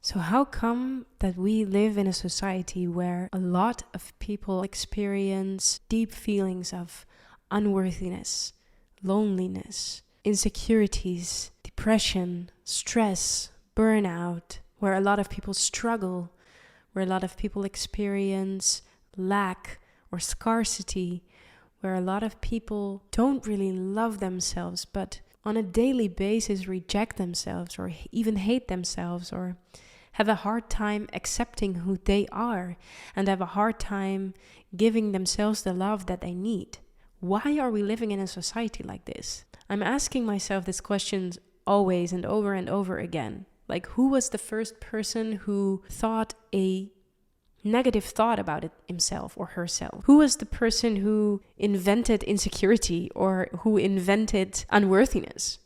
So how come that we live in a society where a lot of people experience deep feelings of unworthiness, loneliness, insecurities, depression, stress, burnout, where a lot of people struggle, where a lot of people experience lack or scarcity, where a lot of people don't really love themselves, but on a daily basis reject themselves or even hate themselves, or have a hard time accepting who they are and have a hard time giving themselves the love that they need. Why are we living in a society like this? I'm asking myself these questions always and over again. Like, who was the first person who thought a negative thought about it himself or herself? Who was the person who invented insecurity or who invented unworthiness?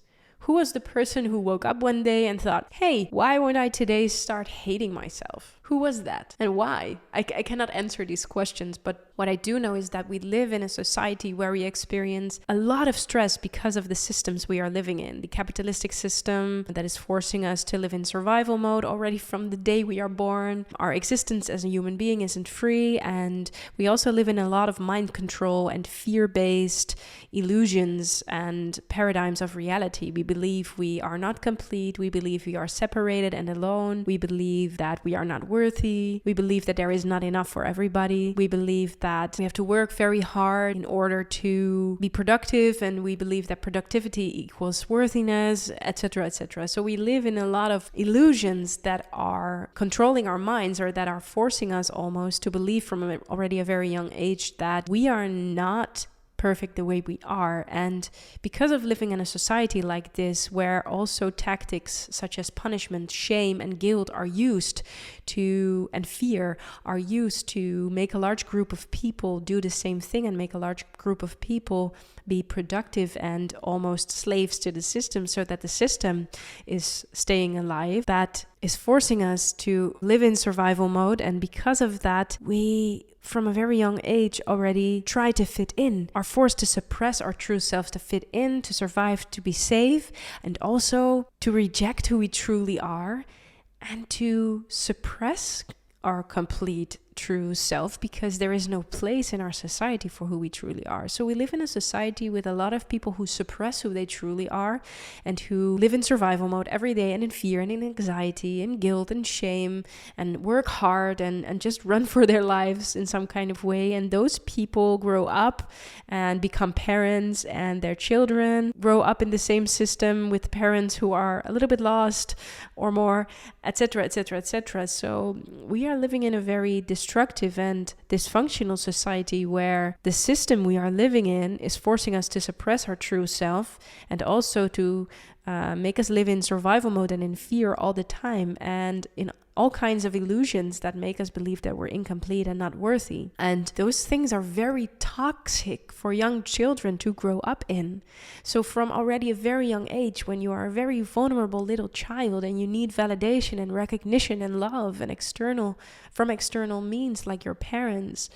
Who was the person who woke up one day and thought, hey, why won't I today start hating myself? Who was that and why? I cannot answer these questions, but what I do know is that we live in a society where we experience a lot of stress because of the systems we are living in. The capitalistic system that is forcing us to live in survival mode already from the day we are born. Our existence as a human being isn't free, and we also live in a lot of mind control and fear-based illusions and paradigms of reality. We believe we are not complete. We believe we are separated and alone. We believe that we are not worthy. We believe that there is not enough for everybody. We believe that we have to work very hard in order to be productive, and we believe that productivity equals worthiness, etc., etc. So we live in a lot of illusions that are controlling our minds, or that are forcing us almost to believe from already a very young age that we are not perfect the way we are. And because of living in a society like this, where also tactics such as punishment, shame, and guilt are used to, and fear are used to make a large group of people do the same thing and make a large group of people be productive and almost slaves to the system, so that the system is staying alive, that is forcing us to live in survival mode. And because of that, we from a very young age already try to fit in, are forced to suppress our true selves to fit in, to survive, to be safe, and also to reject who we truly are and to suppress our complete true self, because there is no place in our society for who we truly are. So we live in a society with a lot of people who suppress who they truly are and who live in survival mode every day, and in fear and in anxiety and guilt and shame, and work hard and just run for their lives in some kind of way. And those people grow up and become parents, and their children grow up in the same system with parents who are a little bit lost or more, etc., etc., etc. So we are living in a very destructive and dysfunctional society where the system we are living in is forcing us to suppress our true self, and also to make us live in survival mode and in fear all the time, and in all kinds of illusions that make us believe that we're incomplete and not worthy. And those things are very toxic for young children to grow up in. So from already a very young age, when you are a very vulnerable little child and you need validation and recognition and love and from external means like your parents,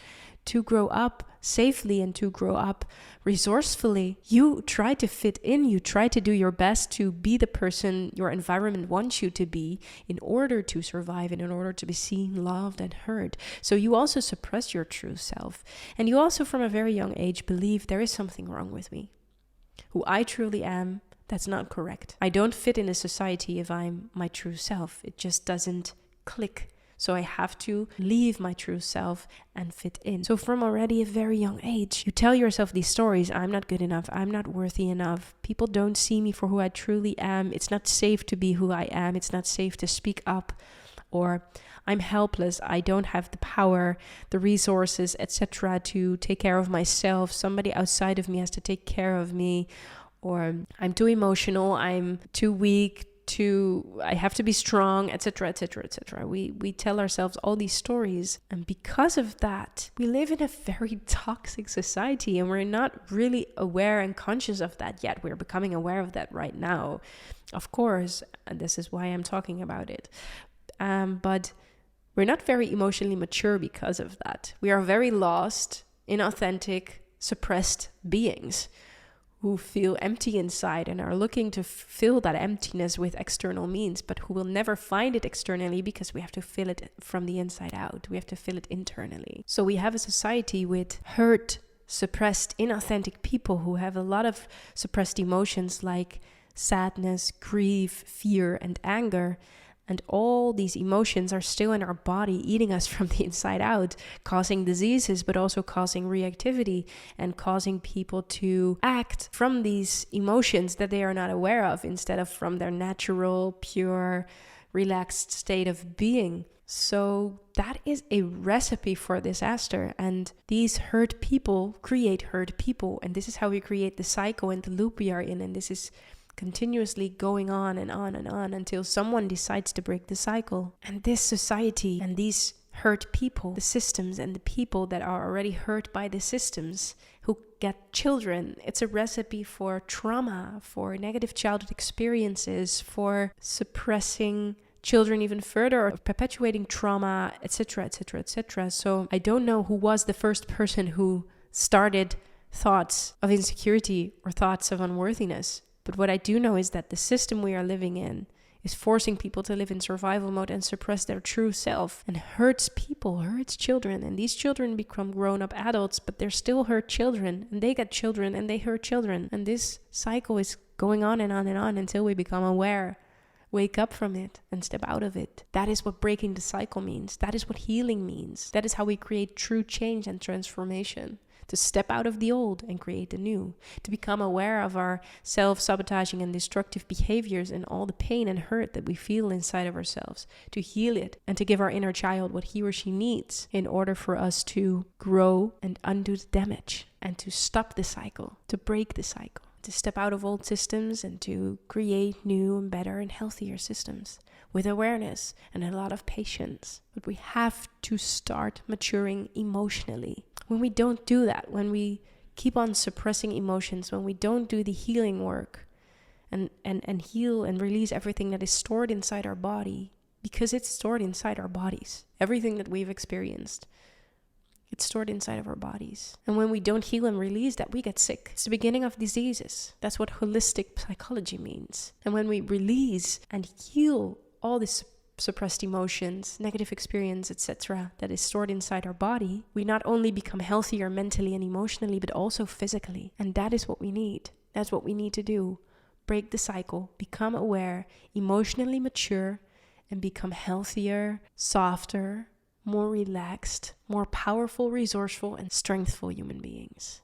to grow up safely and to grow up resourcefully, you try to fit in, you try to do your best to be the person your environment wants you to be in order to survive and in order to be seen, loved, and heard. So you also suppress your true self. And you also from a very young age believe there is something wrong with me. Who I truly am, that's not correct. I don't fit in a society if I'm my true self. It just doesn't click. So I have to leave my true self and fit in. So from already a very young age, you tell yourself these stories. I'm not good enough. I'm not worthy enough. People don't see me for who I truly am. It's not safe to be who I am. It's not safe to speak up. Or I'm helpless. I don't have the power, the resources, etc. to take care of myself. Somebody outside of me has to take care of me. Or I'm too emotional. I'm too weak. I have to be strong, etc., etc., etc. We tell ourselves all these stories, and because of that, we live in a very toxic society, and we're not really aware and conscious of that yet. We're becoming aware of that right now, of course, and this is why I'm talking about it. But we're not very emotionally mature because of that. We are very lost, inauthentic, suppressed beings who feel empty inside and are looking to fill that emptiness with external means, but who will never find it externally because we have to fill it from the inside out. We have to fill it internally. So we have a society with hurt, suppressed, inauthentic people who have a lot of suppressed emotions like sadness, grief, fear, and anger. And all these emotions are still in our body, eating us from the inside out, causing diseases, but also causing reactivity and causing people to act from these emotions that they are not aware of instead of from their natural, pure, relaxed state of being. So that is a recipe for disaster. And these hurt people create hurt people. And this is how we create the cycle and the loop we are in. And this is continuously going on and on and on until someone decides to break the cycle. And this society and these hurt people, the systems and the people that are already hurt by the systems who get children, it's a recipe for trauma, for negative childhood experiences, for suppressing children even further, or perpetuating trauma, etc., etc., etc. So I don't know who was the first person who started thoughts of insecurity or thoughts of unworthiness. But what I do know is that the system we are living in is forcing people to live in survival mode and suppress their true self, and hurts people, hurts children. And these children become grown-up adults, but they're still hurt children, and they get children and they hurt children. And this cycle is going on and on and on until we become aware, wake up from it and step out of it. That is what breaking the cycle means. That is what healing means. That is how we create true change and transformation. To step out of the old and create the new, to become aware of our self-sabotaging and destructive behaviors and all the pain and hurt that we feel inside of ourselves, to heal it and to give our inner child what he or she needs in order for us to grow and undo the damage and to stop the cycle, to break the cycle, to step out of old systems and to create new and better and healthier systems with awareness and a lot of patience. But we have to start maturing emotionally. When we don't do that, when we keep on suppressing emotions, when we don't do the healing work and heal and release everything that is stored inside our body, because it's stored inside our bodies. Everything that we've experienced, it's stored inside of our bodies. And when we don't heal and release that, we get sick. It's the beginning of diseases. That's what holistic psychology means. And when we release and heal all this suppressed emotions, negative experience, etc., that is stored inside our body, we not only become healthier mentally and emotionally, but also physically. And that is what we need. That's what we need to do. Break the cycle, become aware, emotionally mature, and become healthier, softer, more relaxed, more powerful, resourceful, and strengthful human beings.